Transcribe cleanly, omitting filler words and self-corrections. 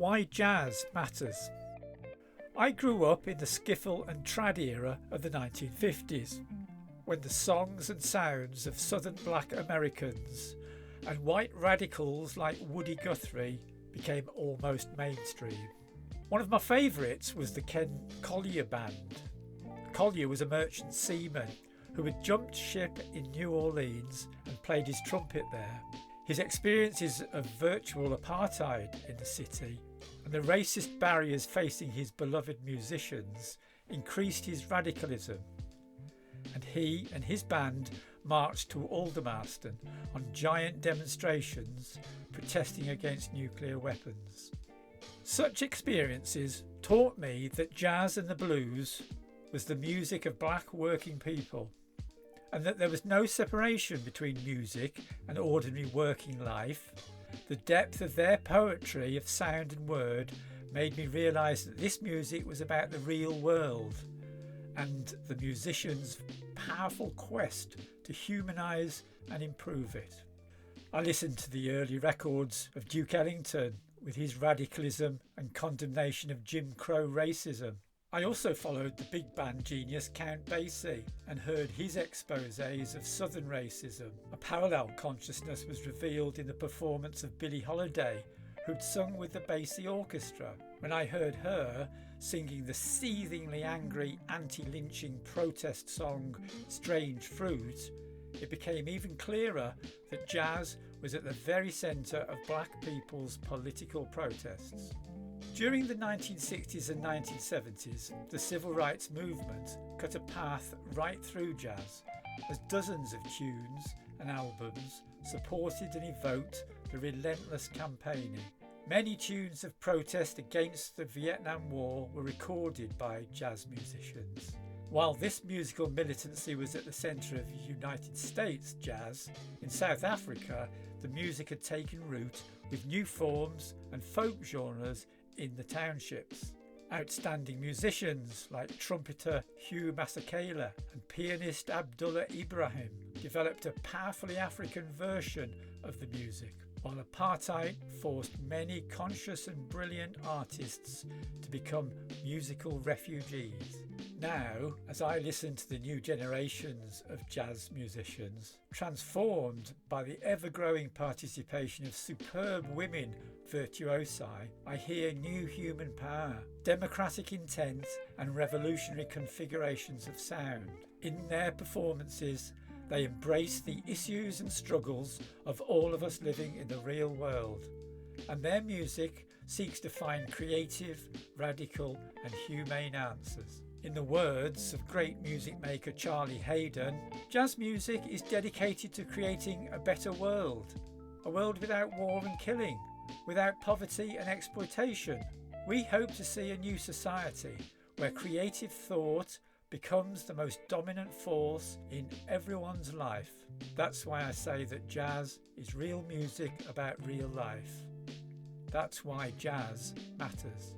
Why jazz matters. I grew up in the skiffle and trad era of the 1950s, when the songs and sounds of southern black Americans and white radicals like Woody Guthrie became almost mainstream. One of my favourites was the Ken Collier Band. Collier was a merchant seaman who had jumped ship in New Orleans and played his trumpet there. His experiences of virtual apartheid in the city and the racist barriers facing his beloved musicians increased his radicalism, and he and his band marched to Aldermaston on giant demonstrations protesting against nuclear weapons. Such experiences taught me that jazz and the blues was the music of black working people, and that there was no separation between music and ordinary working life. The depth of their poetry of sound and word made me realise that this music was about the real world and the musician's powerful quest to humanise and improve it. I listened to the early records of Duke Ellington with his radicalism and condemnation of Jim Crow racism. I also followed the big band genius Count Basie and heard his exposés of southern racism. A parallel consciousness was revealed in the performance of Billie Holiday, who'd sung with the Basie Orchestra. When I heard her singing the seethingly angry anti-lynching protest song Strange Fruit, it became even clearer that jazz was at the very centre of black people's political protests. During the 1960s and 1970s, the civil rights movement cut a path right through jazz, as dozens of tunes and albums supported and evoked the relentless campaigning. Many tunes of protest against the Vietnam War were recorded by jazz musicians. While this musical militancy was at the centre of United States jazz, in South Africa the music had taken root with new forms and folk genres in the townships. Outstanding musicians like trumpeter Hugh Masekela and pianist Abdullah Ibrahim developed a powerfully African version of the music, while apartheid forced many conscious and brilliant artists to become musical refugees. Now, as I listen to the new generations of jazz musicians, transformed by the ever-growing participation of superb women virtuosi, I hear new human power, democratic intent and revolutionary configurations of sound. In their performances, they embrace the issues and struggles of all of us living in the real world, and their music seeks to find creative, radical and humane answers. In the words of great music maker Charlie Haydon, jazz music is dedicated to creating a better world, a world without war and killing, without poverty and exploitation. We hope to see a new society where creative thought becomes the most dominant force in everyone's life. That's why I say that jazz is real music about real life. That's why jazz matters.